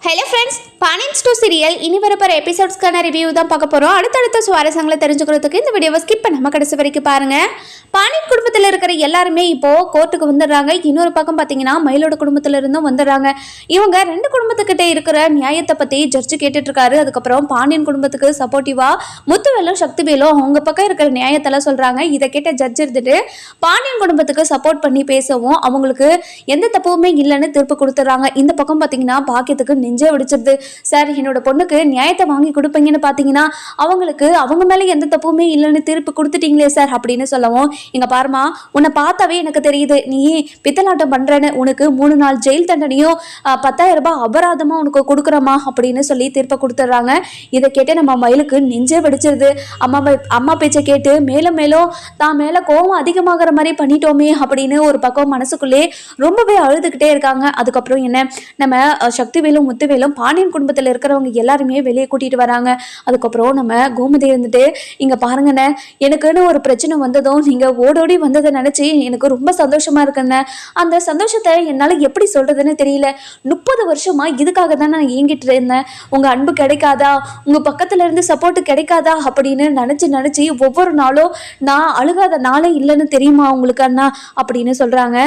Hello friends, banian store serial இனி வரப்போகிற எபிசோட்ஸ்க்கான review தான் பார்க்க போகிறோம். அடுத்தடுத்த சுவாரஸ்யங்களை தெரிஞ்சுக்கிறதுக்கு இந்த வீடியோவை ஸ்கிப் பண்ணாமல் கடைசி வரைக்கும் பாருங்கள். பானியன் குடும்பத்தில் இருக்கிற எல்லாருமே இப்போது கோர்ட்டுக்கு வந்துடுறாங்க. இன்னொரு பக்கம் பார்த்தீங்கன்னா மயிலோட குடும்பத்தில் இருந்தும் வந்துடுறாங்க. இவங்க ரெண்டு குடும்பத்துக்கிட்டே இருக்கிற நியாயத்தை பற்றி ஜட்ஜு கேட்டுட்ருக்காரு. அதுக்கப்புறம் பாண்டியன் குடும்பத்துக்கு சப்போர்ட்டிவாக முத்துவேலும் சக்திவேலும் அவங்க பக்கம் இருக்கிற நியாயத்தெல்லாம் சொல்கிறாங்க. இதை கேட்ட ஜட்ஜ் இருந்துட்டு பாண்டியன் குடும்பத்துக்கு சப்போர்ட் பண்ணி பேசவும் அவங்களுக்கு எந்த தப்புமே இல்லைன்னு தீர்ப்பு கொடுத்துட்றாங்க. இந்த பக்கம் பார்த்தீங்கன்னா பாக்கியத்துக்கு நெஞ்சே வெடிச்சிருது. சார், என்னோட பொண்ணுக்கு நியாயத்தை வாங்கி கொடுப்பீங்கன்னு பார்த்தீங்கன்னா அவங்களுக்கு அவங்க மேலே எந்த தப்புமே இல்லைன்னு தீர்ப்பு கொடுத்துட்டீங்களே சார் அப்படின்னு சொல்லவும், இங்க பாருமா, உன்னை பார்த்தாவே எனக்கு தெரியுது நீ பித்தலாட்டம் பண்றேன்னு. உனக்கு 3 நாள் ஜெயில் தண்டனையும் 10,000 ரூபாய் அபராதமா உனக்கு கொடுக்குறமா அப்படின்னு சொல்லி தீர்ப்பை கொடுத்துட்றாங்க. இதை கேட்டு நம்ம மயிலுக்கு நெஞ்சே வெடிச்சிருது. அம்மா பேச்சை கேட்டு மேலும் மேலும் தான் மேல கோவம் அதிகமாகிற மாதிரி பண்ணிட்டோமே அப்படின்னு ஒரு பக்கம் மனசுக்குள்ளே ரொம்பவே அழுதுகிட்டே இருக்காங்க. அதுக்கப்புறம் என்ன, நம்ம சக்திவேலும் முத்துவேலும் பாண்டியன் குடும்பத்தில் இருக்கிறவங்க எல்லாருமே வெளியே கூட்டிட்டு வராங்க. அதுக்கப்புறம் நம்ம கோமதி இருந்துட்டு, இங்க பாருங்கண்ணே, எனக்குன்னு ஒரு பிரச்சனை வந்ததும் நீங்க ஓடோடி வந்ததை நினைச்சு எனக்கு ரொம்ப சந்தோஷமா இருக்குண்ணே. அந்த சந்தோஷத்தை என்னால எப்படி சொல்றதுன்னு தெரியல. 30 வருஷமா இதுக்காக தான் நான் ஏங்கிட்டு இருந்தேன். உங்க அன்பு கிடைக்காதா, உங்க பக்கத்துல இருந்து சப்போர்ட் கிடைக்காதா அப்படின்னு நினைச்சு ஒவ்வொரு நாளும் நான் அழுகாத நாளே இல்லைன்னு தெரியுமா உங்களுக்கு அண்ணா அப்படின்னு சொல்றாங்க.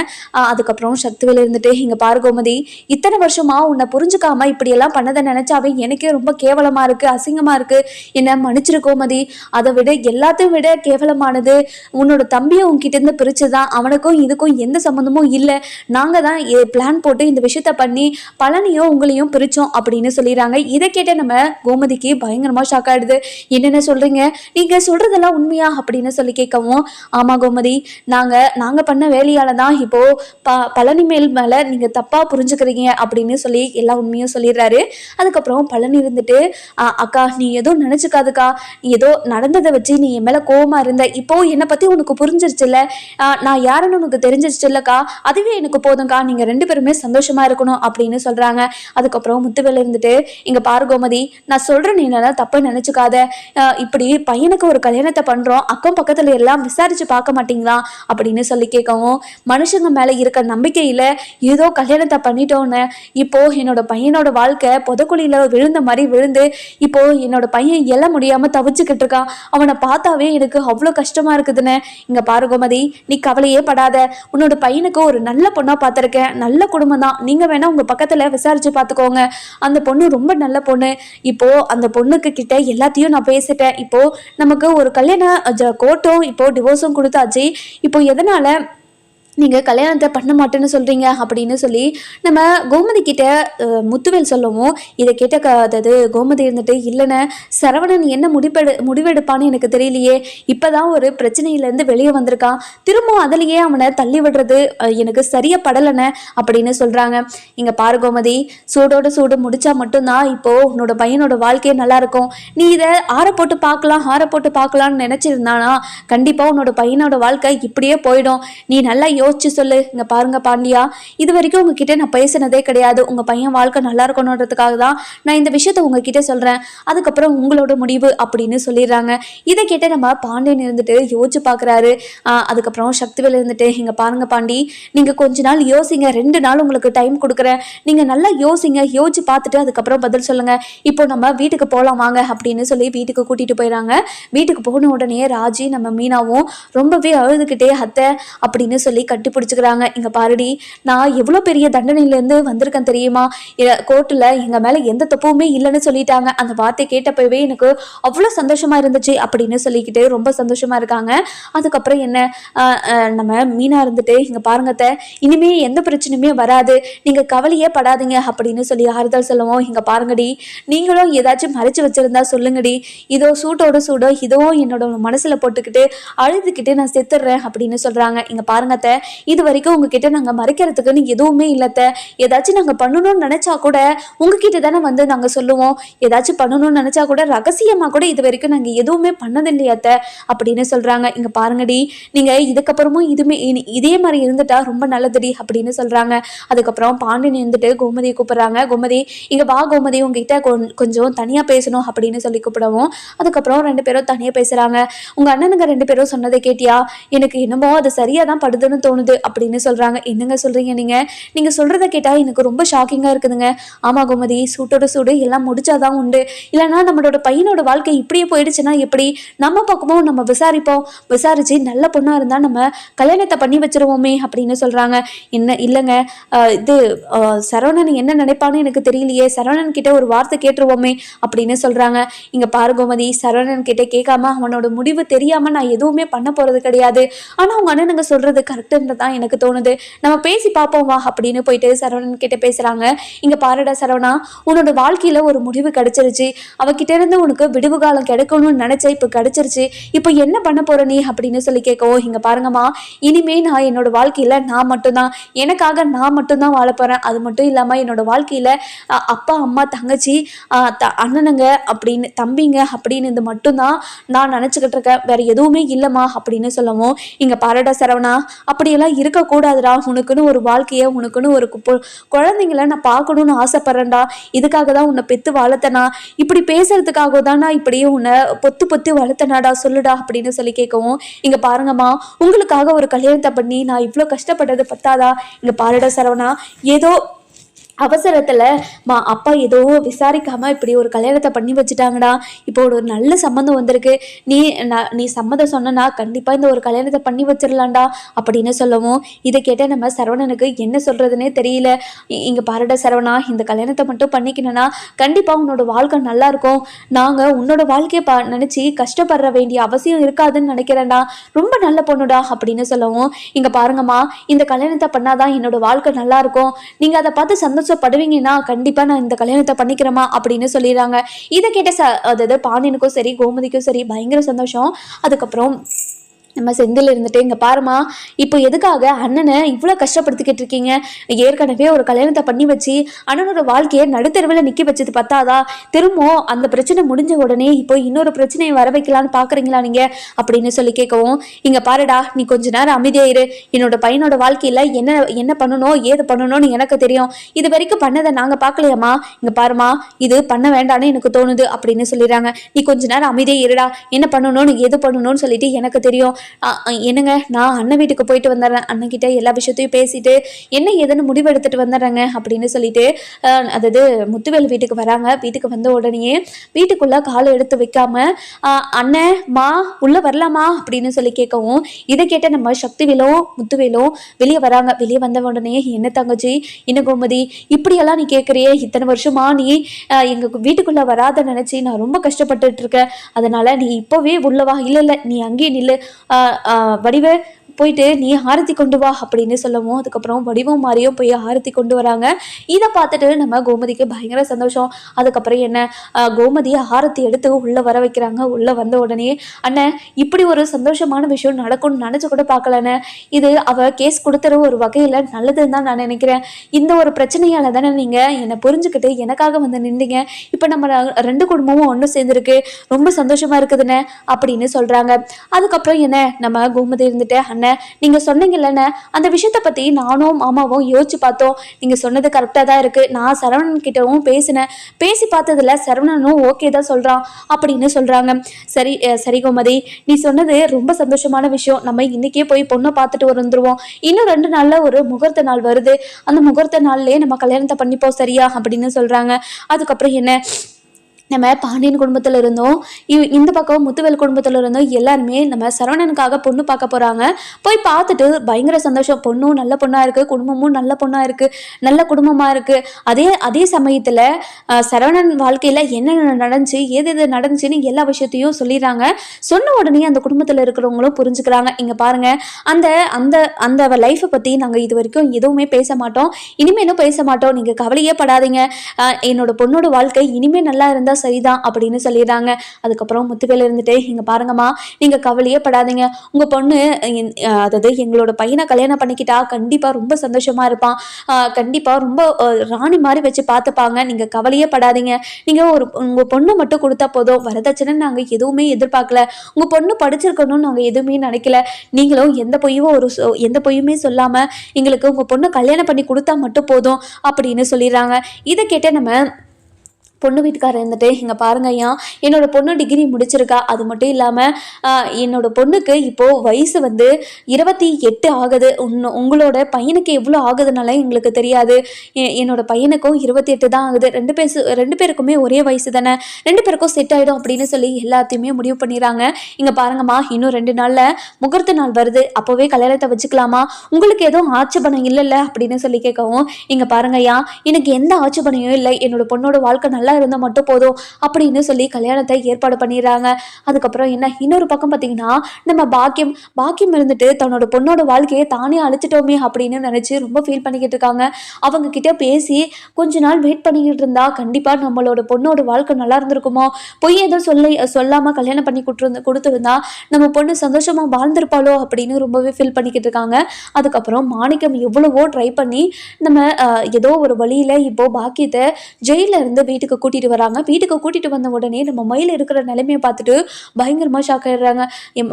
அதுக்கப்புறம் சக்திவேல் இருந்துட்டு, இங்க பாரு கோமதி, இத்தனை வருஷமா உன்னை புரிஞ்சுக்காம இப்படியெல்லாம் பண்ணதை நினைச்சாவே எனக்கே ரொம்ப கேவலமா இருக்கு, அசிங்கமா இருக்கு. என்ன மன்னிச்சிரு கோமதி. அதை விட எல்லாத்தையும் விட கேவலமானது உன்னோட தம்பியை உன்கிட்ட இருந்து பிரிச்சுதான். அவனுக்கும் இதுக்கும் எந்த சம்மந்தமும் இல்லை. நாங்க தான் பிளான் போட்டு இந்த விஷயத்த பண்ணி பழனியும் உங்களையும் பிரிச்சோம் அப்படின்னு சொல்லிடுறாங்க. இதை கேட்ட நம்ம கோமதிக்கு பயங்கரமா ஷாக் ஆயிடுது. என்னென்ன சொல்றீங்க, நீங்க சொல்றதெல்லாம் உண்மையா அப்படின்னு சொல்லி கேட்கவும், ஆமா கோமதி, நாங்க பண்ண வேலையால தான் இப்போ பழனி மேல நீங்க தப்பா புரிஞ்சுக்கிறீங்க அப்படின்னு சொல்லி எல்லா உண்மையும் சொல்லிடுறாரு. அதுக்கப்புறம் பழனி இருந்துட்டு, அக்கா நீ ஏதோ நினைச்சுக்காதுக்கா, நீ ஏதோ நடந்ததை வச்சு நீ என் மேல கோவமா இருந்த, இப்போ என்னை பத்தி உனக்கு புரிஞ்சிருச்சுல்ல, நான் யாருன்னு உனக்கு தெரிஞ்சிருச்சு இல்லக்கா, அதுவே எனக்கு போதும்க்கா, நீங்க 2 பேருமே சந்தோஷமா இருக்கணும் அப்படின்னு சொல்றாங்க. அதுக்கப்புறம் முத்துவேல் இருந்துட்டு, இங்க பாரு கோமதி, நான் சொல்றேன், நீ என்ன தப்பா நினைச்சுக்காத. இப்படி பையனுக்கு ஒரு கல்யாணத்தை பண்றோம், அக்கம் பக்கத்துல எல்லாம் விசாரிச்சு பார்க்க மாட்டீங்களா அப்படின்னு சொல்லி கேட்கவும், மனுஷங்க மேல இருக்க நம்பிக்கையில ஏதோ கல்யாணத்தை பண்ணிட்டோன்னு இப்போ என்னோட பையனோட வாழ்க்கை புதக்குழியில விழுந்த மாதிரி விழுந்து இப்போ என்னோட பையன் எல்ல முடியாம தவிச்சுக்கிட்டு இருக்கான். அவனை பார்த்தாவே எனக்கு அவ்வளோ கஷ்டமா இருக்குதுன்னு. இங்க பாரு கோமதி, நீ கவலையே படாத. உன்னோட பையனுக்கு ஒரு நல்ல பொண்ணா பார்த்துருக்கேன், நல்ல குடும்பம் தான். நீங்க வேணா உங்க பக்கத்துல விசாரிச்சு பார்த்துக்கோங்க. அந்த பொண்ணு ரொம்ப நல்ல பொண்ணு. இப்போ அந்த பொண்ணுக்கு கிட்ட எல்லாத்தையும் நான் பேசிட்டேன். இப்போ நமக்கு ஒரு கல்யாண கோர்ட்டும் இப்போ டிவோர்ஸும் கொடுத்தாச்சு. இப்போ எதனால நீங்க கல்யாணத்தை பண்ண மாட்டேன்னு சொல்றீங்க அப்படின்னு சொல்லி நம்ம கோமதி கிட்ட முத்துவேல் சொல்லவும், இதை கேட்ட அதாவது கோமதி இருந்துட்டு, இல்லைன்னு சரவணன் என்ன முடிவெடுப்பான்னு எனக்கு தெரியலையே, இப்பதான் ஒரு பிரச்சனையிலேருந்து வெளியே வந்திருக்கான், திரும்ப அதுலேயே அவனை தள்ளி விடுறது எனக்கு சரியா படலைன்னு அப்படின்னு சொல்றாங்க. இங்க பாரு கோமதி, சூடோட சூடு முடிச்சா மட்டும்தான் இப்போ உன்னோட பையனோட வாழ்க்கையே நல்லா இருக்கும். நீ இதை ஆற போட்டு பார்க்கலாம்னு நினைச்சிருந்தானா கண்டிப்பா உன்னோட பையனோட வாழ்க்கை இப்படியே போயிடும். நீ நல்லா யோசிச்சு சொல்லு. இங்க பாருங்க பாண்டியா, இது வரைக்கும் உங்ககிட்ட நான் பேசினதே கிடையாது. உங்க பையன் வாழ்க்கை நல்லா இருக்கணுன்றதுக்காக தான் நான் இந்த விஷயத்த உங்ககிட்ட சொல்றேன். அதுக்கப்புறம் உங்களோட முடிவு அப்படின்னு சொல்லிடுறாங்க. இதை கேட்ட நம்ம பாண்டியன் இருந்துட்டு யோசிச்சு பாக்குறாரு. அதுக்கப்புறம் சக்திவேல் இருந்துட்டு, இங்க பாருங்க பாண்டி, நீங்க கொஞ்ச நாள் யோசிங்க, 2 நாள் உங்களுக்கு டைம் கொடுக்குறேன். நீங்க நல்லா யோசிங்க, யோசிச்சு பார்த்துட்டு அதுக்கப்புறம் பதில் சொல்லுங்க. இப்போ நம்ம வீட்டுக்கு போகலாம் வாங்க அப்படின்னு சொல்லி வீட்டுக்கு கூட்டிட்டு போயிடறாங்க. வீட்டுக்கு போன உடனே ராஜி நம்ம மீனாவும் ரொம்பவே அழுதுகிட்டே அத்தை அப்படின்னு சொல்லி கட்டி பிடிச்சுக்கிறாங்க. இங்க பாருடி, நான் எவ்வளோ பெரிய தண்டனையிலேருந்து வந்திருக்கேன் தெரியுமா, கோர்ட்டில் எங்க மேல எந்த தப்புமே இல்லைன்னு சொல்லிட்டாங்க. அந்த வார்த்தை கேட்டப்பவே எனக்கு அவ்வளோ சந்தோஷமா இருந்துச்சு அப்படின்னு சொல்லிக்கிட்டு ரொம்ப சந்தோஷமா இருக்காங்க. அதுக்கப்புறம் என்ன, நம்ம மீனா இருந்துட்டு, இங்க பாருங்கத்த, இனிமே எந்த பிரச்சனையுமே வராது, நீங்க கவலையே படாதீங்க அப்படின்னு சொல்லி ஆறுதல் சொல்லுவோம். இங்க பாருங்கடி, நீங்களும் ஏதாச்சும் மறைச்சு வச்சிருந்தா சொல்லுங்கடி, இதோ சூட்டோட சூடோ இதோ என்னோட மனசுல போட்டுக்கிட்டு அழுதுகிட்டு நான் செத்துடுறேன் அப்படின்னு சொல்றாங்க. இங்க பாருங்கத்த, இது வரைக்கும் உங்ககிட்ட நாங்க மறைக்கிறதுக்குன்னு எதுவுமே இல்லத்த, ஏதாச்சும் நாங்க பண்ணணும்னு நினைச்சா கூட உங்ககிட்ட தானே வந்து நாங்க சொல்லுவோம், ஏதாச்சும் பண்ணணும்னு நினைச்சா கூட ரகசியமா கூட இது வரைக்கும் நாங்க எதுவுமே பண்ணதில்லையாத்த அப்படின்னு சொல்றாங்க. இங்க பாருங்கடி, நீங்க இதுக்கப்புறமும் இதே மாதிரி இருந்துட்டா ரொம்ப நல்லதுடி அப்படின்னு சொல்றாங்க. அதுக்கப்புறம் பாண்டியன் இருந்துட்டு கோமதியை கூப்பிடுறாங்க. கோமதி, இங்க வா கோமதி, உங்ககிட்ட கொஞ்சம் தனியா பேசணும் அப்படின்னு சொல்லி கூப்பிடவும், அதுக்கப்புறம் 2 பேரும் தனியா பேசுறாங்க. உங்க அண்ணனுங்க 2 பேரும் சொன்னதை கேட்டியா, எனக்கு என்னமோ அது சரியா தான் படுதுன்னு தோணுது அப்படின்னு சொல்றாங்க. என்னங்க சொல்றீங்க நீங்க சொல்றத கேட்டா எனக்கு ரொம்ப ஷாக்கிங்கா இருக்குதுங்க. ஆமா கோமதி, சூட்டோட சூடு எல்லாம் முடிச்சாதான் உண்டு. இல்லைன்னா நம்மளோட பையனோட வாழ்க்கை இப்படியே போயிடுச்சுன்னா எப்படி? நம்ம பக்கமும் நம்ம விசாரிப்போம், விசாரிச்சு நல்ல பொண்ணா இருந்தா நம்ம கல்யாணத்தை பண்ணி வச்சிருவோமே அப்படின்னு சொல்றாங்க. என்ன இல்லைங்க, இது சரவணன் என்ன நினைப்பான்னு எனக்கு தெரியலையே, சரவணன் கிட்ட ஒரு வார்த்தை கேட்டுருவோமே அப்படின்னு சொல்றாங்க. இங்க பாரு கோமதி, சரவணன் கிட்ட கேட்காம அவனோட முடிவு தெரியாம நான் எதுவுமே பண்ண போறது கிடையாது. ஆனா உங்க அண்ணனுங்க சொல்றது கரெக்டுன்றதான் எனக்கு தோணுது. நம்ம பேசி பார்ப்போம் வா அப்படின்னு போயிட்டு சரவணன் கிட்ட பேசுறாங்க. இங்க பாருடா சரவணா, உன்னோட வாழ்க்கையில ஒரு முடிவு கிடைச்சிருச்சு. அவகிட்ட இருந்து உனக்கு விடுவு காலம் கிடைக்கணும்னு நினைச்ச, இப்ப கிடைச்சிருச்சு. இப்ப என்ன பண்ண போற நீ அப்படின்னு சொல்லி கேட்கவும், இங்க பாருங்கம்மா, இனிமே நான் என்னோட வாழ்க்கையில நான் மட்டும்தான், எனக்காக நான் மட்டும்தான் வாழ போறேன். அது மட்டும் இல்லாம என்னோட வாழ்க்கையில அப்பா அம்மா தங்கச்சி அண்ணனுங்க அப்படின்னு தம்பிங்க அப்படின்னு இது மட்டும்தான் நான் நினைச்சுக்கிட்டு இருக்கேன், வேற எதுவுமே இல்லம்மா அப்படின்னு சொல்லவும், இங்க பாருடா சரவணா, அப்படியெல்லாம் இருக்கக்கூடாதுடா. உனக்குன்னு ஒரு வாழ்க்கைய, உனக்குன்னு ஒரு குழந்தைங்கள நான் பார்க்கணும்னு ஆசைப்படுறேன்டா. இதுக்காக தான் உன்னை பெத்து வளர்த்தனா, இப்படி பேசுறதுக்காக தான் நான் இப்படியே உன்னை பொத்து பொத்து வளர்த்தனாடா, சொல்லுடா அப்படின்னு சொல்லி கேட்கவும், இங்க பாருங்கம்மா, உங்களுக்காக ஒரு கல்யாணத்தை பண்ணி நான் இவ்வளோ கஷ்டப்பட்டது பத்தாதா? இங்க பாருடா சரவணா, ஏதோ அவசரத்துல அப்பா ஏதோ விசாரிக்காம இப்படி ஒரு கல்யாணத்தை பண்ணி வச்சுட்டாங்கடா. இப்போ ஒரு நல்ல சம்மந்தம் வந்திருக்கு, நீ சம்மதம் சொன்னா கண்டிப்பா இந்த ஒரு கல்யாணத்தை பண்ணி வச்சிடலாம்டா அப்படின்னு சொல்லவும், இதை கேட்ட நம்ம சரவணனுக்கு என்ன சொல்றதுன்னே தெரியல. இங்க பாருடா சரவணா, இந்த கல்யாணத்தை மட்டும் பண்ணிக்கணும்னா கண்டிப்பா உன்னோட வாழ்க்கை நல்லா இருக்கும். நாங்க உன்னோட வாழ்க்கையை நினைச்சு கஷ்டப்படுற வேண்டிய அவசியம் இருக்காதுன்னு நினைக்கிறேன்டா. ரொம்ப நல்ல பொண்ணுடா அப்படின்னு சொல்லவும், இங்க பாருங்கம்மா, இந்த கல்யாணத்தை பண்ணாதான் என்னோட வாழ்க்கை நல்லா இருக்கும். நீங்க அதை பார்த்து சந்தோஷப்படுவீங்கன்னா கண்டிப்பா நான் இந்த கல்யாணத்தை பண்ணிக்கிறேமா அப்படின்னு சொல்லிடுறாங்க. இதை கேட்ட அதாவது பாண்டியனுக்கும் சரி கோமதிக்கும் சரி பயங்கர சந்தோஷம். அதுக்கப்புறம் நம்ம செந்தில் இருந்துட்டு, இங்கே பாருமா, இப்போ எதுக்காக அண்ணனை இவ்வளோ கஷ்டப்படுத்திக்கிட்டு இருக்கீங்க? ஏற்கனவே ஒரு கல்யாணத்தை பண்ணி வச்சு அண்ணனோட வாழ்க்கையை நடுத்தருவில் நிற்க வச்சது பத்தாதா? திரும்பவும் அந்த பிரச்சனை முடிஞ்ச உடனே இப்போ இன்னொரு பிரச்சனையை வர வைக்கலான்னு பார்க்குறீங்களா நீங்கள் அப்படின்னு சொல்லி கேட்கவும், இங்கே பாருடா, நீ கொஞ்ச நேரம் அமைதியாயிரு. என்னோட பையனோட வாழ்க்கையில் என்ன பண்ணணும் ஏது பண்ணணும்னு எனக்கு தெரியும். இது வரைக்கும் பண்ணதை நாங்கள் பார்க்கலையாம்மா. இங்கே பாருமா, இது பண்ண வேண்டான்னு எனக்கு தோணுது அப்படின்னு சொல்லிடுறாங்க. நீ கொஞ்ச நேரம் அமைதியாக இருடா, என்ன பண்ணணும்னு எது பண்ணணும்னு சொல்லிட்டு எனக்கு தெரியும். என்னங்க, நான் அண்ணன் வீட்டுக்கு போயிட்டு வந்துடுறேன், அண்ணன்கிட்ட எல்லா விஷயத்தையும் பேசிட்டு என்ன ஏதுன்னு முடிவு எடுத்துட்டு வந்துடுறேங்க அப்படின்னு சொல்லிட்டு அதாவது முத்துவேல் வீட்டுக்கு வராங்க. வீட்டுக்கு வந்த உடனே வீட்டுக்குள்ள காலை எடுத்து வைக்காம அண்ணன் மா உள்ள வரலாமா அப்படின்னு சொல்லி கேட்கவும், இதை கேட்ட நம்ம சக்திவேலும் முத்துவேலும் வெளியே வராங்க. வெளியே வந்த உடனே, என்ன தங்கச்சி, என்ன கோமதி, இப்படியெல்லாம் நீ கேட்குறியே, இத்தனை வருஷமா நீ எங்க வீட்டுக்குள்ள வராத நினைச்சு நான் ரொம்ப கஷ்டப்பட்டுட்டு இருக்கேன், அதனால நீ இப்பவே உள்ளவா, இல்லை நீ அங்கேயே நில்லு, வடிவே போயிட்டு நீ ஆரத்தி கொண்டு வா அப்படின்னு சொல்லவும், அதுக்கப்புறம் வடிவம் மாதிரியும் போய் ஆரத்தி கொண்டு வராங்க. இதை பார்த்துட்டு நம்ம கோமதிக்கு பயங்கர சந்தோஷம். அதுக்கப்புறம் என்ன, கோமதியை ஆரத்தி எடுத்து உள்ள வர வைக்கிறாங்க. உள்ள வந்த உடனே, அண்ணன் இப்படி ஒரு சந்தோஷமான விஷயம் நடக்கும்னு நினைச்சு கூட பார்க்கலண்ணே, இது அவ கேஸ் கொடுத்துற ஒரு வகையில் நல்லதுன்னு தான் நான் நினைக்கிறேன். இந்த ஒரு பிரச்சனையால தானே நீங்க என்னை புரிஞ்சுக்கிட்டு எனக்காக வந்து நின்றீங்க. இப்போ நம்ம ரெண்டு குடும்பமும் ஒன்று சேர்ந்துருக்கு, ரொம்ப சந்தோஷமா இருக்குதுண்ணே அப்படின்னு சொல்றாங்க. அதுக்கப்புறம் என்ன, நம்ம கோமதி இருந்துட்டு, நீங்க சொன்னீங்கல்ல அந்த விஷயத்த பத்தி நானும் மாமாவும் யோசிச்சு பார்த்தோம், நீங்க சொன்னது கரெக்டா தான் இருக்கு. நான் சரவணன் கிட்டவும் பேசினேன், பேசி பார்த்ததுல சரவணனும் ஓகே தான் சொல்றான் அப்படின்னு சொல்றாங்க. சரி சரி கோமதி, நீ சொன்னது ரொம்ப சந்தோஷமான விஷயம். நம்ம இன்னைக்கே போய் பொண்ணை பார்த்துட்டு வந்துருவோம். இன்னும் 2 நாள்ல ஒரு முகூர்த்த நாள் வருது, அந்த முகூர்த்த நாள்லயே நம்ம கல்யாணத்தை பண்ணிப்போம், சரியா அப்படின்னு சொல்றாங்க. அதுக்கப்புறம் என்ன, நம்ம பாண்டியன் குடும்பத்தில் இருந்தோம், இந்த பக்கம் முத்துவேல் குடும்பத்தில் இருந்தோம், எல்லாருமே நம்ம சரவணனுக்காக பொண்ணு பார்க்க போகிறாங்க. போய் பார்த்துட்டு பயங்கர சந்தோஷம். பொண்ணும் நல்ல பொண்ணாக இருக்குது, குடும்பமும் நல்ல பொண்ணாக இருக்குது, நல்ல குடும்பமாக இருக்குது. அதே சமயத்தில் சரவணன் வாழ்க்கையில் என்னென்ன நடந்துச்சு, எது நடந்துச்சுன்னு எல்லா விஷயத்தையும் சொல்லிடுறாங்க. சொன்ன உடனே அந்த குடும்பத்தில் இருக்கிறவங்களும் புரிஞ்சுக்கிறாங்க. இங்கே பாருங்கள், அந்த அந்த அந்த லைஃப்பை பற்றி நாங்கள் இது வரைக்கும் எதுவுமே பேச மாட்டோம், இனிமேலும் பேச மாட்டோம், நீங்கள் கவலையே படாதீங்க, என்னோட பொண்ணோட வாழ்க்கை இனிமேல் நல்லா இருந்தால் சரிதான் அப்படின்னு சொல்லிடுறாங்க. அதுக்கப்புறம் முத்துவேல் இருந்துட்டு, இங்க பாருங்கம்மா, நீங்க கவலையே படாதீங்க, உங்க பொண்ணு அதாவது எங்களோட பையனை கல்யாணம் பண்ணிக்கிட்டா கண்டிப்பா ரொம்ப சந்தோஷமா இருப்பான், கண்டிப்பா ரொம்ப ராணி மாதிரி வச்சு பார்த்துப்பாங்க, நீங்க கவலையே படாதீங்க, நீங்க உங்க பொண்ணு மட்டும் கொடுத்தா போதும், வரதட்சணை நாங்க எதுவுமே எதிர்பார்க்கல, உங்க பொண்ணு படிச்சிருக்கணும்னு நாங்க எதுவுமே நினைக்கல, நீங்களும் எந்த பொய்யுமே சொல்லாம எங்களுக்கு உங்க பொண்ணு கல்யாணம் பண்ணி கொடுத்தா மட்டும் போதும் அப்படின்னு சொல்லிடுறாங்க. இதை கேட்ட நம்ம பொண்ணு வீட்டுக்காரர் இருந்துட்டு இங்கே பாருங்க ஐயா, என்னோட பொண்ணு டிகிரி முடிச்சிருக்கா. அது மட்டும் இல்லாமல் என்னோட பொண்ணுக்கு இப்போது வயசு வந்து 28 ஆகுது. உங்களோட பையனுக்கு எவ்வளோ ஆகுதுனால எங்களுக்கு தெரியாது. என்னோட பையனுக்கும் 28 தான் ஆகுது. ரெண்டு பேருக்குமே ஒரே வயசு தானே, 2 பேருக்கும் செட் ஆகிடும் அப்படின்னு சொல்லி எல்லாத்தையுமே முடிவு பண்ணிடுறாங்க. இங்கே பாருங்கம்மா, இன்னும் 2 நாளில் முகூர்த்த நாள் வருது, அப்போவே கல்யாணத்தை வச்சுக்கலாமா, உங்களுக்கு எதுவும் ஆட்சேபணம் இல்லைல்ல அப்படின்னு சொல்லி கேட்கவும், இங்கே பாருங்க ஐயா, எனக்கு எந்த ஆட்சேபனையும் இல்லை, என்னோட பொண்ணோட வாழ்க்கை நல்லா இருந்தால் மட்டும் போதும் அப்படின்னு சொல்லி கல்யாணத்தை ஏற்பாடு பண்ணிடுறாங்க. அதுக்கப்புறம் என்ன, இன்னொரு பக்கம் பார்த்தீங்கன்னா நம்ம பாக்கியம் இருந்துட்டு தன்னோட பொண்ணோட வாழ்க்கையை தானே அழிச்சிட்டோமே அப்படின்னு நினைச்சு ரொம்ப ஃபீல் பண்ணிக்கிட்டு இருக்காங்க. அவங்க கிட்ட பேசி கொஞ்ச நாள் வெயிட் பண்ணிக்கிட்டு இருந்தா கண்டிப்பா நம்மளோட பொண்ணோட வாழ்க்கை நல்லா இருந்திருக்குமோ, பொய் எதுவும் சொல்லாம கல்யாணம் பண்ணி கொடுத்துருந்தா நம்ம பொண்ணு சந்தோஷமா வாழ்ந்திருப்பாளோ அப்படின்னு ரொம்பவே ஃபீல் பண்ணிக்கிட்டு இருக்காங்க. அதுக்கப்புறம் மாணிக்கம் எவ்வளவோ ட்ரை பண்ணி நம்ம ஏதோ ஒரு வழியில இப்போ பாக்கியத்தை ஜெயில இருந்து வீட்டுக்கு கூட்டிட்டு வராங்க. வீட்டுக்கு கூட்டிட்டு வந்த உடனே நம்ம மயில் இருக்கிற நிலைமையை பார்த்துட்டு பயங்கரமா ஷாக் ஆயிடுறாங்க. என்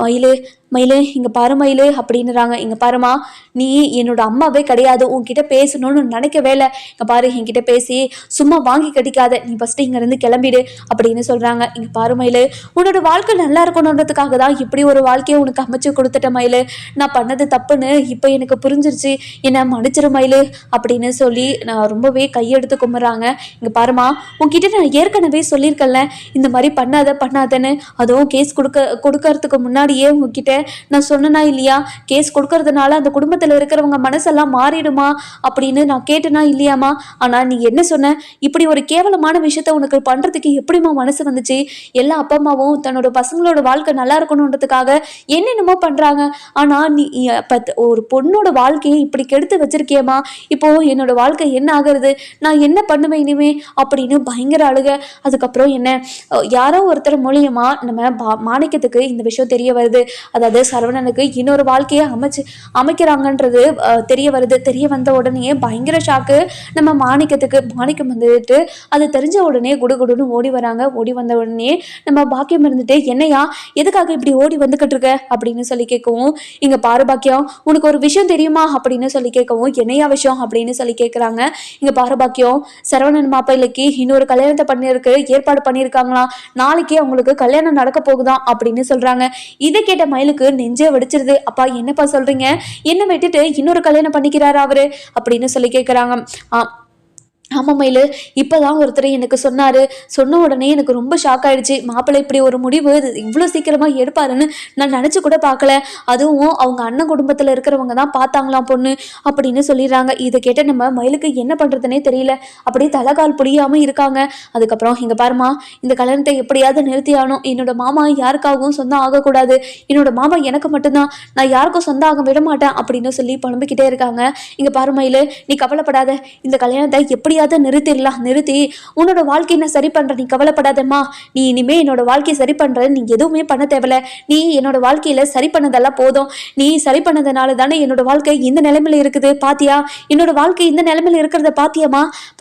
மயிலே இங்கே பாரு மயிலே அப்படின்னுறாங்க. இங்கே பாருமா, நீ என்னோட அம்மாவே கிடையாது, உன்கிட்ட பேசணும்னு நினைக்கவே இல்லை. இங்கே பாரு, என்கிட்ட பேசி சும்மா வாங்கி கட்டிக்காத, நீ ஃபஸ்ட்டு இங்கேருந்து கிளம்பிடு அப்படின்னு சொல்கிறாங்க. இங்கே பாரு மயிலே, உன்னோட வாழ்க்கை நல்லா இருக்கணுன்றதுக்காக தான் இப்படி ஒரு வாழ்க்கையை உனக்கு அமைச்சு கொடுத்துட்ட மயிலே, நான் பண்ணது தப்புன்னு இப்போ எனக்கு புரிஞ்சிருச்சு, என்னை மன்னிச்சிரு மயிலே அப்படின்னு சொல்லி நான் ரொம்பவே கையெடுத்து கும்பிட்றாங்க. இங்கே பாருமா, உன்கிட்ட நான் ஏற்கனவே சொல்லியிருக்கேன்ல இந்த மாதிரி பண்ணாதன்னு, அதுவும் கேஸ் கொடுக்கறதுக்கு முன்னாடியே உங்ககிட்ட நான் சொன்னனா இல்லையா, கேஸ் கொடுக்கறதுனால அந்த குடும்பத்தில் இருக்கிறவங்க மனசெல்லாம் மாறிடுமா அப்படின்னு நான் கேட்டனா இல்லையாமா. ஆனால் நீ என்ன சொன்ன, இப்படி ஒரு கேவலமான விஷயத்த உனக்கு பண்ணுறதுக்கு எப்படிமா மனசு வந்துச்சு? எல்லா அப்பா அம்மாவும் தன்னோட பசங்களோட வாழ்க்கை நல்லா இருக்கணுன்றதுக்காக என்னென்னமோ பண்ணுறாங்க. ஆனால் நீ ஒரு பொண்ணோட வாழ்க்கையை இப்படி கெடுத்து வச்சிருக்கியம்மா, இப்போ என்னோட வாழ்க்கை என்ன ஆகிறது, நான் என்ன பண்ணுவேன் இனிமே அப்படின்னு பயங்கர அழுக. அதுக்கப்புறம் என்ன, யாரோ ஒருத்தர் மூலியமா நம்ம மாணிக்கத்துக்கு இந்த விஷயம் தெரிய வருது. அதாவது சரவணனுக்கு இன்னொரு வாழ்க்கையை அமைக்கிறாங்கன்றது தெரிய வருது. தெரிய வந்த உடனே பயங்கர ஷாக்கு நம்ம மாணிக்கம் வந்துட்டு அது தெரிஞ்ச உடனே குடுகுடுன்னு ஓடி வராங்க. ஓடி வந்த உடனே நம்ம பாக்கியம் இருந்துட்டு, என்னையா எதுக்காக இப்படி ஓடி வந்துகிட்டு இருக்க அப்படின்னு சொல்லி கேட்கவும், இங்க பாரு பாக்கியம், உனக்கு ஒரு விஷயம் தெரியுமா அப்படின்னு சொல்லி கேட்கவும், என்னையா விஷயம் அப்படின்னு சொல்லி கேட்குறாங்க. இங்க பாரு பாக்கியம், சரவணன் மாப்பிள்ளைக்கு இன்னொரு கல்யாணத்தை ஏற்பாடு பண்ணியிருக்காங்களாம், நாளைக்கே அவங்களுக்கு கல்யாணம் நடக்க போகுதான் அப்படின்னு சொல்றாங்க. இதை கேட்ட மயிலுக்கு நெஞ்சே வெடிச்சிருது. அப்பா என்னப்பா சொல்றீங்க, என்ன விட்டுட்டு இன்னொரு கல்யாணம் பண்ணிக்கிறாரா அவரு அப்படின்னு சொல்லி கேட்குறாங்க. ஆமாம் மயிலு, இப்போதான் ஒருத்தர் எனக்கு சொன்ன உடனே எனக்கு ரொம்ப ஷாக் ஆயிடுச்சு. மாப்பிள்ளை இப்படி ஒரு முடிவு இவ்வளோ சீக்கிரமாக எடுப்பாருன்னு நான் நினச்சி கூட பார்க்கல. அதுவும் அவங்க அண்ணன் குடும்பத்தில் இருக்கிறவங்க தான் பார்த்தாங்களாம் பொண்ணு அப்படின்னு சொல்லிடுறாங்க. இதை கேட்ட நம்ம மயிலுக்கு என்ன பண்ணுறதுனே தெரியல, அப்படியே தலைகால் புரியாமல் இருக்காங்க. அதுக்கப்புறம் இங்கே பாருமா, இந்த கல்யாணத்தை எப்படியாவது நிறுத்தி ஆகணும், என்னோட மாமா யாருக்காகவும் சொந்தம் ஆகக்கூடாது, என்னோட மாமா எனக்கு மட்டும்தான், நான் யாருக்கும் சொந்தம் ஆக விட மாட்டேன் அப்படின்னு சொல்லி புலம்பிக்கிட்டே இருக்காங்க. இங்கே பாரு மயிலு, நீ கவலைப்படாத, இந்த கல்யாணத்தை எப்படி நிறுத்தி உன்னோட வாழ்க்கையை நான் சரி பண்ற, நீ கவலைப்படாதம்மா, நீ இனிமே என்னோட வாழ்க்கையை சரி பண்ற, நீ எதுவுமே பண்ண தேவையில்ல, நீ என்னோட வாழ்க்கையில சரி பண்ணதெல்லாம் போதும், நீ சரி பண்ணதுனால தானே என்னோட வாழ்க்கை இந்த நிலைமையில இருக்குது, பாத்தியா என்னோட வாழ்க்கை இந்த நிலைமையில இருக்கிறத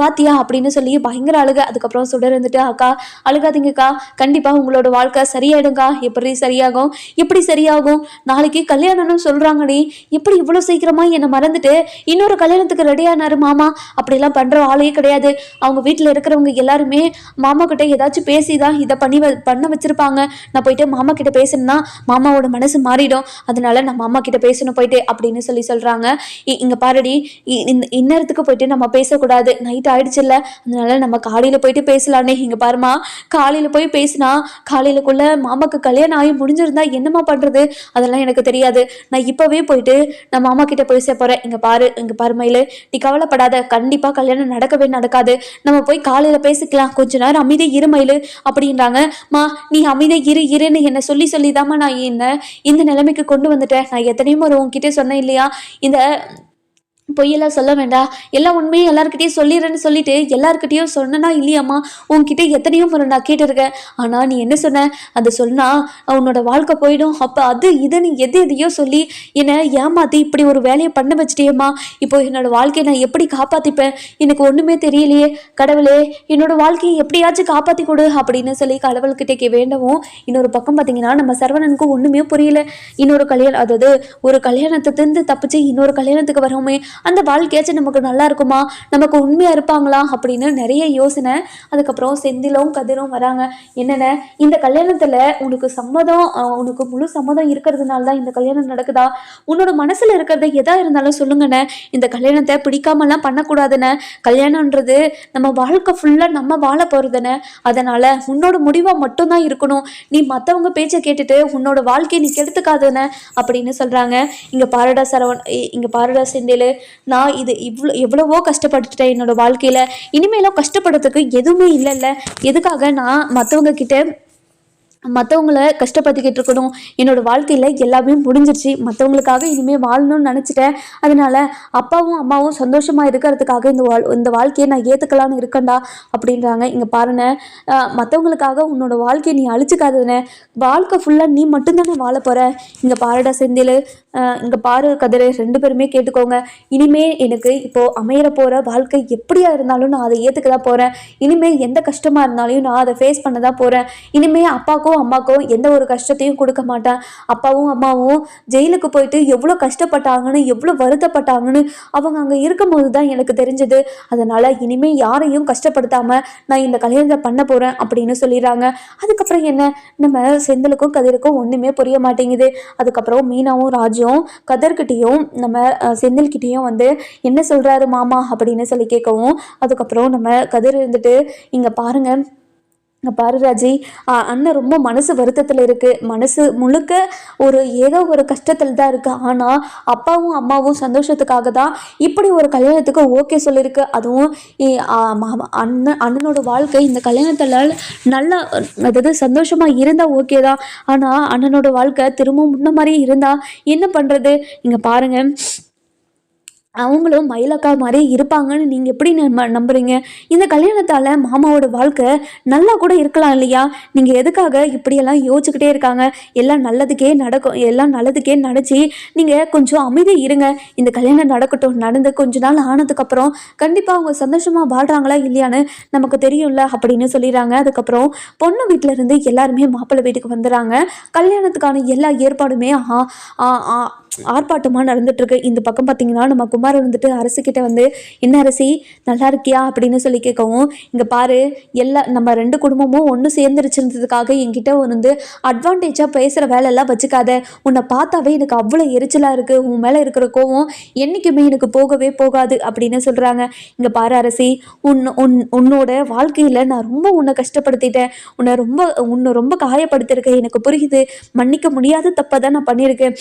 பாத்தியா அப்படின்னு சொல்லி பயங்கர அழுக. அதுக்கப்புறம் சுடர் இருந்துட்டு, அக்கா அழுகாதீங்கக்கா, கண்டிப்பா உங்களோட வாழ்க்கை சரியாயிடுங்கா. எப்படி சரியாகும், நாளைக்கு கல்யாணம்னு சொல்றாங்கடி, எப்படி இவ்வளவு சீக்கிரமா என்னை மறந்துட்டு இன்னொரு கல்யாணத்துக்கு ரெடியானாரு மாமா, அப்படிலாம் பண்ற ஆளே கிடையாது. அவங்க வீட்டில் இருக்கிறவங்க எல்லாருமே மாமா கிட்ட ஏதாச்சும் பேசிதான் இதை பண்ண வச்சிருப்பாங்க. நான் போயிட்டு மாமா கிட்ட பேசணும்னா மாமாவோட மனசு மாறிடும், அதனால நான் மாமா கிட்ட பேசணும் போயிட்டு அப்படின்னு சொல்றாங்க. இங்க பாருடி, இந்நேரத்துக்கு போயிட்டு நம்ம பேசக்கூடாது, நைட் ஆயிடுச்சுல்ல, அதனால நம்ம காலையில போயிட்டு பேசலானே. இங்க பாருமா, காலையில போய் பேசினா காலையிலக்குள்ள மாமாக்கு கல்யாணம் ஆகி முடிஞ்சிருந்தா என்னமா பண்றது, அதெல்லாம் எனக்கு தெரியாது, நான் இப்பவே போயிட்டு நான் மாமா கிட்ட பேச போறேன். இங்க பாரு மயிலு, நீ கவலைப்படாத, கண்டிப்பா கல்யாணம் நடக்காது, நம்ம போய் காலையில பேசிக்கலாம், கொஞ்ச நேரம் அமைதியா இரு மயிலு அப்படின்றாங்க. மா, நீ அமைதியா இருன்னு என்ன சொல்லிதாமா நான் இந்த நிலைமைக்கு கொண்டு வந்துட்டேன். நான் எத்தனையும் ஒரு உன்கிட்ட சொன்னேன் இல்லையா, இந்த பொய்யெல்லாம் சொல்ல வேண்டாம், எல்லா உண்மையும் எல்லாருக்கிட்டையும் சொல்லிடுறேன்னு சொல்லிட்டு எல்லாருக்கிட்டையும் சொன்னா இல்லையாம்மா, உன்கிட்ட எத்தனையோ முறை நான் கேட்டிருக்கேன், ஆனால் நீ என்ன சொன்ன, அதை சொன்னா உன்னோட வாழ்க்கை போயிடும், அப்போ அது இதுன்னு எதையோ சொல்லி என்னை ஏமாற்றி இப்படி ஒரு வேலையை பண்ண வச்சிட்டேம்மா, இப்போ என்னோட வாழ்க்கையை நான் எப்படி காப்பாற்றிப்பேன், எனக்கு ஒன்றுமே தெரியலையே, கடவுளே என்னோட வாழ்க்கையை எப்படியாச்சும் காப்பாற்றி கொடு அப்படின்னு சொல்லி கடவுள்கிட்ட வேண்டவும், இன்னொரு பக்கம் பார்த்தீங்கன்னா நம்ம சரவணனுக்கு ஒன்றுமே புரியல. இன்னொரு கல்யாணம், அதாவது ஒரு கல்யாணத்தை தப்பிச்சு இன்னொரு கல்யாணத்துக்கு வரவுமே அந்த வாழ்க்கையாச்சும் நமக்கு நல்லா இருக்குமா, நமக்கு உண்மையாக இருப்பாங்களா அப்படின்னு நிறைய யோசனை. அதுக்கப்புறம் செந்திலும் கதிரும் வராங்க. என்னென்ன இந்த கல்யாணத்தில் உனக்கு சம்மதம், உனக்கு முழு சம்மதம் இருக்கிறதுனால தான் இந்த கல்யாணம் நடக்குதா, உன்னோட மனசில் இருக்கிறத எதா இருந்தாலும் சொல்லுங்கண்ணே, இந்த கல்யாணத்தை பிடிக்காமலாம் பண்ணக்கூடாதுண்ணே, கல்யாணன்றது நம்ம வாழ்க்கை ஃபுல்லாக நம்ம வாழ போகிறதுண்ணே, அதனால் உன்னோட முடிவாக மட்டும்தான் இருக்கணும், நீ மற்றவங்க பேச்சை கேட்டுட்டு உன்னோட வாழ்க்கையை நீ கெடுத்துக்காதுண்ணே அப்படின்னு சொல்கிறாங்க. இங்கே பாருடா சரவண், இங்கே பாருடா செந்தில், நான் இது எவ்வளவோ கஷ்டப்பட்டுட்டேன் என்னோட வாழ்க்கையில், இனிமேலும் கஷ்டப்படுறதுக்கு எதுவுமே இல்லைல்ல, எதுக்காக நான் மற்றவங்கள கஷ்டப்படுத்திக்கிட்டு இருக்கணும், என்னோடய வாழ்க்கையில் எல்லாமே முடிஞ்சிருச்சு, மற்றவங்களுக்காக இனிமேல் வாழணும்னு நினச்சிட்டேன், அதனால் அப்பாவும் அம்மாவும் சந்தோஷமாக இருக்கிறதுக்காக இந்த வாழ்க்கையை நான் ஏற்றுக்கலான்னு இருக்கேன்டா அப்படின்றாங்க. இங்கே பாருங்க, மற்றவங்களுக்காக உன்னோட வாழ்க்கையை நீ அழிச்சுக்காதுன்னு, வாழ்க்கை ஃபுல்லாக நீ மட்டும்தானே வாழ போகிற. இங்கே பாருடா செந்தில், இங்கே பாரு கதிர், ரெண்டு பேருமே கேட்டுக்கோங்க, இனிமே எனக்கு இப்போது அமையிற போகிற வாழ்க்கை எப்படியா இருந்தாலும் நான் அதை ஏற்றுக்க தான் போகிறேன், இனிமேல் எந்த கஷ்டமாக இருந்தாலும் நான் அதை ஃபேஸ் பண்ண தான் போகிறேன், இனிமேல் அப்பாவுக்கும் அம்மாக்கும் எந்த ஒரு கஷ்டத்தையும் கொடுக்க மாட்டேன், அப்பாவும் அம்மாவும் ஜெயிலுக்கு போயிட்டு எவ்வளோ கஷ்டப்பட்டாங்கன்னு எவ்வளோ வருத்தப்பட்டாங்கன்னு அவங்க அங்கே இருக்கும்போது தான் எனக்கு தெரிஞ்சது, அதனால் இனிமேல் யாரையும் கஷ்டப்படுத்தாமல் நான் இந்த கல்யாணத்தை பண்ண போகிறேன் அப்படின்னு சொல்லிடுறாங்க. அதுக்கப்புறம் என்ன, நம்ம செந்திலுக்கும் கதிருக்கும் ஒன்றுமே புரிய மாட்டேங்குது. அதுக்கப்புறம் மீனாவும் ராஜும் கதிர்கிட்டையும் நம்ம செந்தில்கிட்டையும் வந்து என்ன சொல்கிறாரு மாமா அப்படின்னு சொல்லி கேட்கவும், அதுக்கப்புறம் நம்ம கதிர் இருந்துட்டு, இங்கே பாருங்க, பாரு ராஜி, அண்ணன் ரொம்ப மனசு வருத்தத்தில் இருக்குது, மனசு முழுக்க ஏதோ ஒரு கஷ்டத்தில் தான் இருக்குது, ஆனால் அப்பாவும் அம்மாவும் சந்தோஷத்துக்காக தான் இப்படி ஒரு கல்யாணத்துக்கு ஓகே சொல்லியிருக்கு, அதுவும் அண்ணனோட வாழ்க்கை இந்த கல்யாணத்தில் நல்லா, அதாவது சந்தோஷமாக இருந்தால் ஓகே தான், ஆனால் அண்ணனோட வாழ்க்கை திரும்ப முன்ன மாதிரியே இருந்தால் என்ன பண்ணுறது, இங்கே பாருங்கள், அவங்களும் மயிலக்கா மாதிரி இருப்பாங்கன்னு நீங்கள் எப்படி நம்புறீங்க, இந்த கல்யாணத்தால் மாமாவோட வாழ்க்கை நல்லா கூட இருக்கலாம் இல்லையா, நீங்கள் எதுக்காக இப்படியெல்லாம் யோசிச்சுக்கிட்டே இருக்காங்க, எல்லாம் நல்லதுக்கே நடக்கும், எல்லாம் நல்லதுக்கே நினச்சி நீங்கள் கொஞ்சம் அமைதி இருங்க, இந்த கல்யாணம் நடக்கட்டும், நடந்து கொஞ்ச நாள் ஆனதுக்கப்புறம் கண்டிப்பாக அவங்க சந்தோஷமாக வாழ்கிறாங்களா இல்லையான்னு நமக்கு தெரியும்ல அப்படின்னு சொல்லிடுறாங்க. அதுக்கப்புறம் பொண்ணு வீட்டில் இருந்து எல்லாருமே மாப்பிள்ளை வீட்டுக்கு வந்துடுறாங்க. கல்யாணத்துக்கான எல்லா ஏற்பாடுமே ஆர்ப்பாட்டமாக நடந்துட்டுருக்கு. இந்த பக்கம் பார்த்தீங்கன்னா நம்ம குமார் வந்துட்டு அரசுக்கிட்ட வந்து, என்ன அரசி நல்லா இருக்கியா அப்படின்னு சொல்லி கேட்கவும், இங்கே பாரு, நம்ம ரெண்டு குடும்பமும் ஒன்று சேர்ந்துருச்சுன்றதுக்காக என்கிட்ட வந்து அட்வான்டேஜாக பேசுகிற வேலையெல்லாம் வச்சுக்காத, உன்னை பார்த்தாவே எனக்கு அவ்வளோ எரிச்சலாக இருக்குது, உன் மேலே இருக்கிற கோவம் என்றைக்குமே எனக்கு போகவே போகாது அப்படின்னு சொல்கிறாங்க. இங்கே பாரு அரசி, உன்னோட வாழ்க்கையில் நான் ரொம்ப உன்னை கஷ்டப்படுத்திட்டேன், உன்னை ரொம்ப காயப்படுத்திருக்கேன், எனக்கு புரியுது, மன்னிக்க முடியாத தப்பை தான் நான் பண்ணியிருக்கேன்,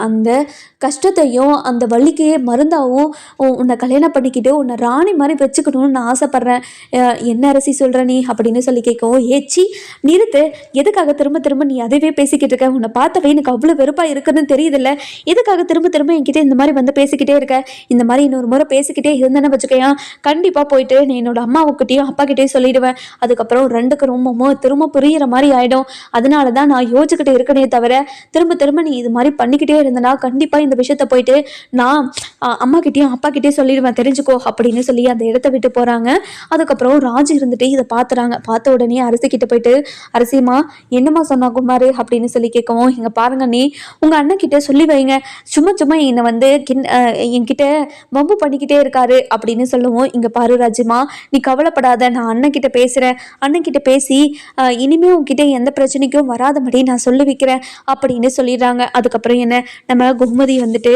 அந்த கஷ்டத்தையும் அந்த வலிக்கையே மருந்தாகவும் உன்னை கல்யாணம் பண்ணிக்கிட்டு உன்னை ராணி மாதிரி வச்சுக்கணும்னு நான் ஆசைப்பட்றேன், என்ன அரசி சொல்கிற நீ அப்படின்னு சொல்லி கேட்கவும், ஏச்சி நிறுத்து, எதுக்காக திரும்ப திரும்ப நீ அதவே பேசிக்கிட்டு இருக்க, உன்னை பார்த்தவே எனக்கு அவ்வளோ வெறுப்பாக இருக்குன்னு தெரியுதில்ல, எதுக்காக திரும்ப திரும்ப என்கிட்ட இந்த மாதிரி வந்து பேசிக்கிட்டே இருக்க, இந்த மாதிரி இன்னொரு முறை பேசிக்கிட்டே இருந்தேன்னு வச்சுக்கையா, கண்டிப்பாக போயிட்டு நீ என்னோட அம்மாவுக்கிட்டையும் அப்பாக்கிட்டையும் சொல்லிடுவேன், அதுக்கப்புறம் ரெண்டுக்கு ரொம்பவும் திரும்ப புரியிற மாதிரி ஆகிடும், அதனால தான் நான் யோசிச்சுக்கிட்டே இருக்கனே தவிர திரும்ப திரும்ப நீ இது மாதிரி பண்ணிக்கிட்டே இருந்தனா கண்டிப்பாக இந்த விஷயத்த போயிட்டு நான் அம்மாக்கிட்டேயும் அப்பாக்கிட்டேயும் சொல்லிடுவேன், தெரிஞ்சுக்கோ அப்படின்னு சொல்லி அந்த இடத்த விட்டு போகிறாங்க. அதுக்கப்புறம் ராஜு இருந்துட்டு இதை பார்த்துறாங்க. பார்த்த உடனே அரசிக்கிட்ட போயிட்டு, அரசியம்மா என்னம்மா சொன்னா குமார் அப்படின்னு சொல்லி கேட்கவும், இங்கே பாருங்க, நீ உங்கள் அண்ணன்கிட்ட சொல்லி வைங்க, சும்மா சும்மா என்னை வந்து என்கிட்ட வம்பு பண்ணிக்கிட்டே இருக்காரு அப்படின்னு சொல்லவும், இங்கே பாரு ராஜுமா, நீ கவலைப்படாத, நான் அண்ணன்கிட்ட பேசுகிறேன், அண்ணன்கிட்ட பேசி இனிமேல் உங்ககிட்ட எந்த பிரச்சனைக்கும் வராதபடி நான் சொல்லி வைக்கிறேன் அப்படின்னு சொல்லிடுறாங்க. அதுக்கப்புறம் என்ன, நம்ம கோமதி வந்துட்டு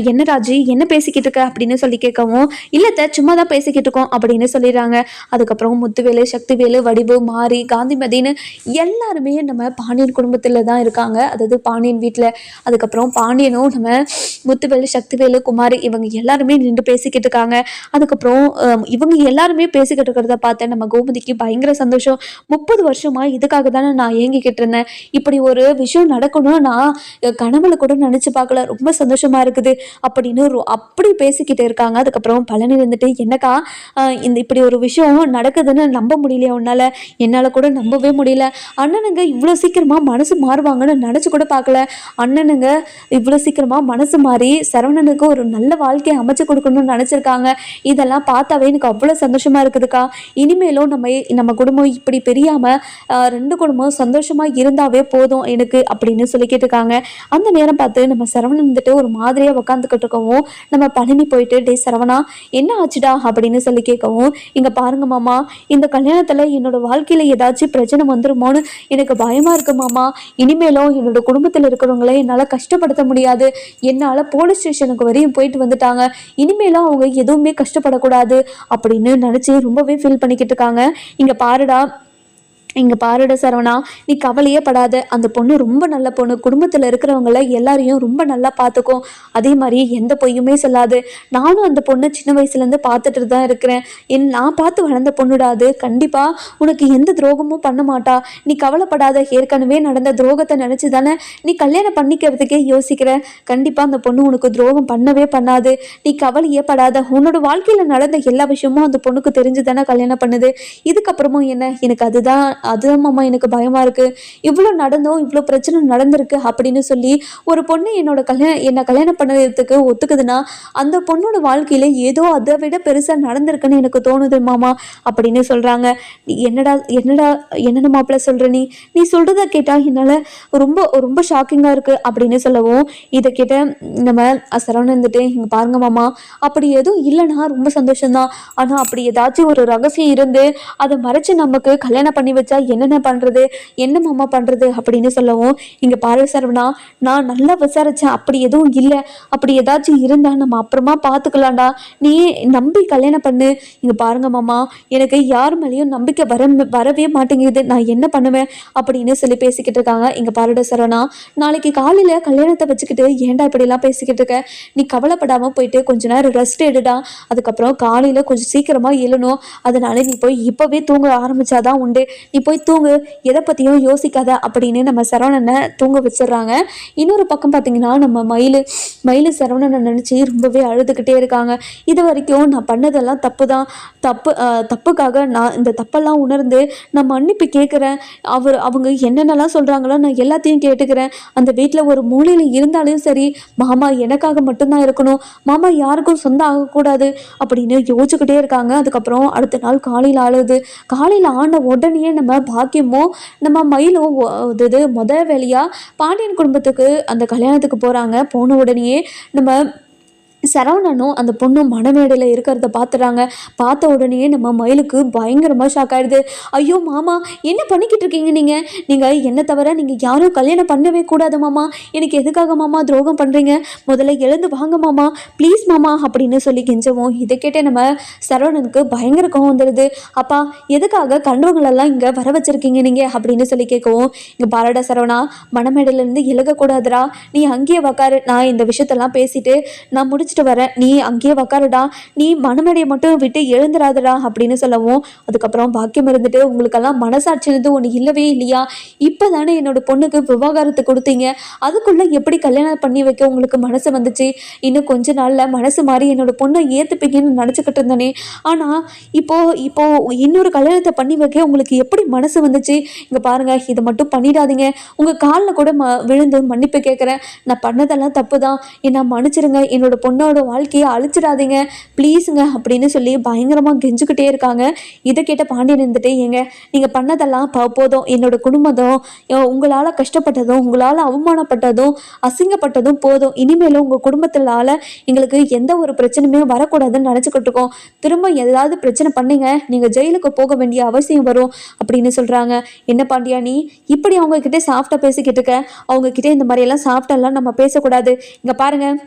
என்ன ராஜி என்ன பேசிக்கிட்டு இருக்க அப்படின்னு சொல்லி கேட்கவும், இல்லத்த சும்மா தான் பேசிக்கிட்டு இருக்கோம் அப்படின்னு சொல்லிடுறாங்க. அதுக்கப்புறம் முத்துவேலு, சக்திவேலு, வடிவு, மாரி, காந்திமதின்னு எல்லாருமே நம்ம பாண்டியன் குடும்பத்தில் தான் இருக்காங்க, அதாவது பாண்டியன் வீட்டில். அதுக்கப்புறம் பாண்டியனும் நம்ம முத்துவேலு, சக்திவேலு, குமாரி இவங்க எல்லாருமே நின்று பேசிக்கிட்டு இருக்காங்க. அதுக்கப்புறம் இவங்க எல்லாருமே பேசிக்கிட்டு இருக்கிறத பார்த்தேன் நம்ம கோமதிக்கு பயங்கர சந்தோஷம். 30 வருஷமா இதுக்காக தானே நான் ஏங்கிக்கிட்டு இருந்தேன், இப்படி ஒரு விஷயம் நடக்கணும் நான் கனவுல கூட நினச்சி பார்க்கல, ரொம்ப சந்தோஷமா இருக்குது அப்படின்னு அப்படி பேசிக்கிட்டே இருக்காங்க. அதுக்கப்புறம் பழனி வந்துட்டு, என்னக்கா இப்படி ஒரு விஷயம் நடக்குதுன்னு நம்ப முடியலையா உன்னால, என்னால் கூட நம்பவே முடியல, அண்ணனுங்க இவ்வளோ சீக்கிரமாக மனசு மாறுவாங்கன்னு நினச்சி கூட பார்க்கல, அண்ணனுங்க இவ்வளோ சீக்கிரமாக மனசு மாறி சரவணனுக்கு ஒரு நல்ல வாழ்க்கையை அமைச்சு கொடுக்கணும்னு நினச்சிருக்காங்க, இதெல்லாம் பார்த்தாவே எனக்கு அவ்வளோ சந்தோஷமாக இருக்குதுக்கா, இனிமேலும் நம்ம குடும்பம் இப்படி பெரியாமல் ரெண்டு குடும்பம் சந்தோஷமாக இருந்தாவே போதும் எனக்கு அப்படின்னு சொல்லிக்கிட்டு இருக்காங்க. அந்த நேரம் பார்த்து நம்ம சரவணன் வந்துட்டு ஒரு மாதிரியா உட்காந்துக்கிட்டு இருக்கவும் நம்ம பழனி போயிட்டு, டே சரவணா என்ன ஆச்சுடா அப்படின்னு சொல்லி கேட்கவும், இங்க பாருங்க மாமா, இந்த கல்யாணத்துல என்னோட வாழ்க்கையில ஏதாச்சும் பிரச்சனை வந்துருமோன்னு எனக்கு பயமா இருக்கு மாமா. இனிமேலும் என்னோட குடும்பத்துல இருக்கிறவங்கள என்னால கஷ்டப்படுத்த முடியாது. என்னால போலீஸ் ஸ்டேஷனுக்கு வரையும் போயிட்டு வந்துட்டாங்க. இனிமேலும் அவங்க எதுவுமே கஷ்டப்படக்கூடாது அப்படின்னு நினைச்சு ரொம்பவே ஃபீல் பண்ணிக்கிட்டு இருக்காங்க. இங்க பாருடா சரவணா, நீ கவலையே படாத. அந்த பொண்ணு ரொம்ப நல்ல பொண்ணு. குடும்பத்துல இருக்கிறவங்கள எல்லாரையும் ரொம்ப நல்லா பார்த்துக்கும். அதே மாதிரி எந்த பொய்யுமே சொல்லாது. நானும் அந்த பொண்ணை சின்ன வயசுல இருந்து பார்த்துட்டு தான் இருக்கிறேன். நான் பார்த்து வளர்ந்த பொண்ணுடா அது. கண்டிப்பா உனக்கு எந்த துரோகமும் பண்ண மாட்டா. நீ கவலைப்படாத. ஏற்கனவே நடந்த துரோகத்தை நினைச்சு தானே நீ கல்யாணம் பண்ணிக்கிறதுக்கே யோசிக்கிற. கண்டிப்பா அந்த பொண்ணு உனக்கு துரோகம் பண்ணவே பண்ணாது. நீ கவலையே படாத. உன்னோட வாழ்க்கையில நடந்த எல்லா விஷயமும் அந்த பொண்ணுக்கு தெரிஞ்சு தானே கல்யாணம் பண்ணுது. இதுக்கப்புறமும் என்ன, எனக்கு அதுதான் மாமா எனக்கு பயமா இருக்கு. இவ்வளோ நடந்தும் இவ்வளோ பிரச்சனை நடந்திருக்கு அப்படின்னு சொல்லி ஒரு பொண்ணு என்னை கல்யாணம் பண்ணுறதுக்கு ஒத்துக்குதுன்னா அந்த பொண்ணோட வாழ்க்கையில ஏதோ அதை விட பெருசா நடந்திருக்குன்னு எனக்கு தோணுது மாமா அப்படின்னு சொல்றாங்க. என்னடா என்னடா என்னென்ன மாப்பிள்ள சொல்ற, நீ சொல்றத கேட்டா என்னால ரொம்ப ரொம்ப ஷாக்கிங்கா இருக்கு அப்படின்னு சொல்லவும், இதை கேட்ட நம்ம சரவணன் இருந்துட்டு, இங்க பாருங்க மாமா, அப்படி எதுவும் இல்லைன்னா ரொம்ப சந்தோஷம்தான். ஆனா அப்படி ஏதாச்சும் ஒரு ரகசியம் இருந்து அதை மறைச்சு நமக்கு கல்யாணம் பண்ணி வச்சா என்னென்ன பண்றது, என்ன மாமா பண்றது அப்படின்னு சொல்லவும், இங்க பாரு சரவணா, நான் நல்லா விசாரிச்சேன். அப்படி எதுவும் இல்லை. அப்படி ஏதாச்சும் இருந்தா நம்ம அப்புறமா பார்த்துக்கலாம்டா. நீ நம்பி கல்யாணம் பண்ணு. இங்க பாருங்க மாமா, எனக்கு யார் மேலேயும் நம்பிக்கை வரவே மாட்டேங்குது. நான் என்ன பண்ணுவேன் அப்படின்னு சொல்லி பேசிக்கிட்டு இருக்காங்க. இங்க பாருட சரவணா, நாளைக்கு காலையில கல்யாணத்தை வச்சுக்கிட்டு ஏன்டா இப்படிலாம் பேசிக்கிட்டு இருக்க? நீ கவலைப்படாம போயிட்டு கொஞ்ச நேரம் ரெஸ்ட் எடுடா. அதுக்கப்புறம் காலையில கொஞ்சம் சீக்கிரமா எழணும். அதனால நீ போய் இப்பவே தூங்க ஆரம்பிச்சாதான் உண்டு. நீ போய் தூங்கு, எதை பற்றியும் யோசிக்காத அப்படின்னு நம்ம சரவணனை தூங்க வச்சிடுறாங்க. இன்னொரு பக்கம் பார்த்தீங்கன்னா நம்ம மயிலு சரவணனை நினச்சி ரொம்பவே அழுதுகிட்டே இருக்காங்க. இது வரைக்கும் நான் பண்ணதெல்லாம் தப்புக்காக நான் இந்த தப்பெல்லாம் உணர்ந்து நான் மன்னிப்பு கேட்குறேன். அவங்க என்னென்னலாம் சொல்கிறாங்களோ நான் எல்லாத்தையும் கேட்டுக்கிறேன். அந்த வீட்டில் ஒரு மூலையில் இருந்தாலும் சரி, மாமா எனக்காக மட்டும்தான் இருக்கணும், மாமா யாருக்கும் சொந்தம் ஆகக்கூடாது அப்படின்னு யோசிச்சுக்கிட்டே இருக்காங்க. அதுக்கப்புறம் அடுத்த நாள் காலையில் ஆன உடனே நம்ம பாக்கியமும் நம்ம மயிலும் முதல் வேலையா பாண்டியன் குடும்பத்துக்கு அந்த கல்யாணத்துக்கு போறாங்க. போன உடனேயே நம்ம சரவணனும் அந்த பொண்ணும் மணமேடையில் இருக்கிறத பார்த்த உடனே நம்ம மயிலுக்கு பயங்கரமாக ஷாக் ஆயிடுது. ஐயோ மாமா, என்ன பண்ணிக்கிட்டு இருக்கீங்க நீங்கள் என்ன தவிர நீங்கள் யாரும் கல்யாணம் பண்ணவே கூடாது மாமா. எனக்கு எதுக்காக மாமா துரோகம் பண்ணுறீங்க? முதல்ல எழுந்து வாங்க மாமா, ப்ளீஸ் மாமா அப்படின்னு சொல்லி கெஞ்சவும், இதை கேட்டே நம்ம சரவணனுக்கு பயங்கர கோவம் வந்துடுது. அப்பா, எதுக்காக கண்டவங்களெல்லாம் இங்கே வர வச்சிருக்கீங்க நீங்கள் அப்படின்னு சொல்லி கேட்கவும், இங்கே பாரடா சரவணா, மணமேடையிலேருந்து இழகக்கூடாதுரா, நீ அங்கேயே உக்காரு. நான் இந்த விஷயத்தெல்லாம் பேசிட்டு நான் முடிச்சுட்டு வரேன். நீ அங்கேயே உக்காருடா, நீ மணமேடையை மட்டும் விட்டு எழுந்துராதடா அப்படின்னு சொல்லவும், அதுக்கப்புறம் பாக்கியம் இருந்துட்டு, உங்களுக்கெல்லாம் மனசாட்சினது ஒன்று இல்லவே இல்லையா? இப்போதானே என்னோட பொண்ணுக்கு விவாகரத்து கொடுத்தீங்க, அதுக்குள்ள எப்படி கல்யாணம் பண்ணி வைக்க உங்களுக்கு மனசு வந்துச்சு? இன்னும் கொஞ்ச நாள்ல மனசு மாறி என்னோட பொண்ணை ஏற்றுப்பீங்கன்னு நினச்சிக்கிட்டு இருந்தேனே, ஆனால் இப்போ இன்னொரு கல்யாணத்தை பண்ணி வைக்க உங்களுக்கு எப்படி மனசு வந்துச்சு? இங்கே பாருங்க, இதை மட்டும் பண்ணிடாதீங்க. உங்கள் காலில் கூட விழுந்து மன்னிப்பு கேட்குறேன். நான் பண்ணதெல்லாம் தப்பு தான், என்ன மன்னிச்சிருங்க. என்னோட பொண்ணோட வாழ்க்கையை அழிச்சிடாதீங்க ப்ளீஸுங்க அப்படின்னு சொல்லி பயங்கரமாக கெஞ்சுக்கிட்டே இருக்காங்க. இதை கேட்ட பாண்டியன் இருந்துட்டு, ஏங்க நீங்கள் பண்ணதெல்லாம் போதும். என்னோட குடும்பம் உங்களால் கஷ்டப்பட்டதும் உங்களால் அவமானப்பட்டதும் அசிங்கப்பட்டதும் போதும். இனிமேலும் உங்கள் குடும்பத்தினால எங்களுக்கு எந்த ஒரு பிரச்சனையுமே வரக்கூடாதுன்னு நினச்சிக்கிட்டு இருக்கோம். திரும்ப ஏதாவது பிரச்சனை பண்ணீங்க, நீங்கள் ஜெயிலுக்கு போக வேண்டிய அவசியம் வரும் அப்படின்னு சொல்கிறாங்க. என்ன பாண்டியா, நீ இப்படி அவங்கக்கிட்ட சாஃப்டாக பேசிக்கிட்டு இருக்க? அவங்கக்கிட்ட இந்த மாதிரியெல்லாம் சாஃப்டெல்லாம் நம்ம பேசக்கூடாது. இங்கே பாருங்கள்,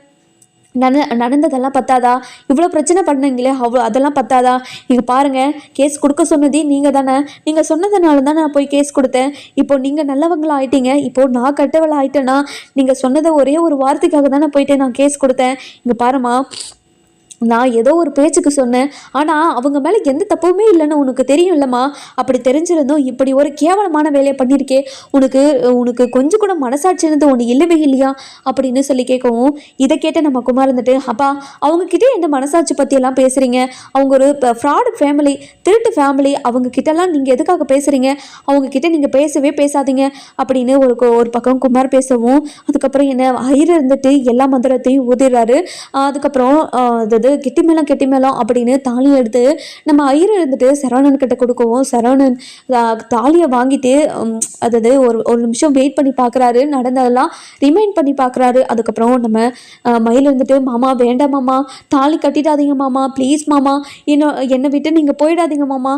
நடந்ததெல்லாம் பத்தாதா? இவ்வளோ பிரச்சனை பண்ணீங்களே, அதெல்லாம் பத்தாதா? நீங்கள் பாருங்கள், கேஸ் கொடுக்க சொன்னதே நீங்கள் தானே. நீங்கள் சொன்னதுனால தான் நான் போய் கேஸ் கொடுத்தேன். இப்போ நீங்கள் நல்லவங்களா ஆயிட்டீங்க, இப்போது நான் கெட்டவளா ஆயிட்டேன்னா, நீங்கள் சொன்னதை ஒரே ஒரு வார்த்தைக்காக தானே போயிட்டு நான் கேஸ் கொடுத்தேன். இங்கே பாருமா, நான் ஏதோ ஒரு பேச்சுக்கு சொன்னேன், ஆனால் அவங்க மேலே எந்த தப்புமே இல்லைன்னு உனக்கு தெரியும் இல்லைம்மா. அப்படி தெரிஞ்சிருந்தும் இப்படி ஒரு கேவலமான வேலையை பண்ணியிருக்கே, உனக்கு கொஞ்சம் கூட மனசாட்சினது ஒன்று இல்லவே இல்லையா அப்படின்னு சொல்லி கேட்கவும், இதை கேட்ட நம்ம குமார் இருந்துட்டு, அப்பா, அவங்கக்கிட்டே எந்த மனசாட்சி பற்றியெல்லாம் பேசுகிறீங்க? அவங்க ஒரு ஃப்ராடு ஃபேமிலி, திருட்டு ஃபேமிலி, அவங்கக்கிட்டலாம் நீங்கள் எதுக்காக பேசுகிறீங்க? அவங்கக்கிட்ட நீங்கள் பேசவே பேசாதீங்க அப்படின்னு ஒரு பக்கம் குமார் பேசவும், அதுக்கப்புறம் என்ன ஐயர் இருந்துட்டு எல்லா மந்திரத்தையும் ஊதிடுறாரு. அதுக்கப்புறம் கெட்டி மேளம் அப்படின்னு தாலியை எடுத்து நம்ம ஐயர் இருந்துட்டு சரவணன் கிட்ட கொடுக்கவும் சரவணன் தாலியை வாங்கிட்டு அதாவது ஒரு நிமிஷம் வெயிட் பண்ணி பார்க்குறாரு, நடந்ததெல்லாம் ரிமைண்ட் பண்ணி பார்க்குறாரு. அதுக்கப்புறம் நம்ம மயில் இருந்துட்டு மாமா வேண்டாம் மாமா, தாலி கட்டிடாதீங்க மாமா, ப்ளீஸ் மாமா, என்னை விட்டு நீங்கள் போயிடாதீங்க மாமா,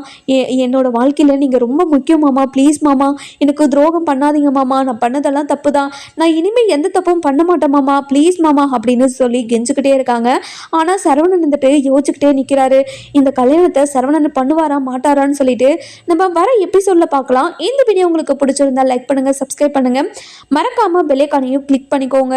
என்னோட வாழ்க்கையில் நீங்கள் ரொம்ப முக்கியம் மாமா, ப்ளீஸ் மாமா, எனக்கு துரோகம் பண்ணாதீங்க மாமா, நான் பண்ணதெல்லாம் தப்பு தான், நான் இனிமேல் எந்த தப்பும் பண்ண மாட்டேன் மாமா, ப்ளீஸ் மாமா அப்படின்னு சொல்லி கெஞ்சிக்கிட்டே இருக்காங்க. ஆனால் சரவணன் வந்துட்டு யோசிச்சுக்கிட்டே நிற்கிறாரு. இந்த கல்யாணத்தை சரவணன் பண்ணுவாரா மாட்டாரான்னு சொல்லிட்டு நம்ம வர எபிசோடில் பார்க்கலாம். இந்த வீடியோ உங்களுக்கு பிடிச்சிருந்தா லைக் பண்ணுங்கள், சப்ஸ்கிரைப் பண்ணுங்கள், மறக்காமல் பெல் ஐகானையும் கிளிக் பண்ணிக்கோங்க.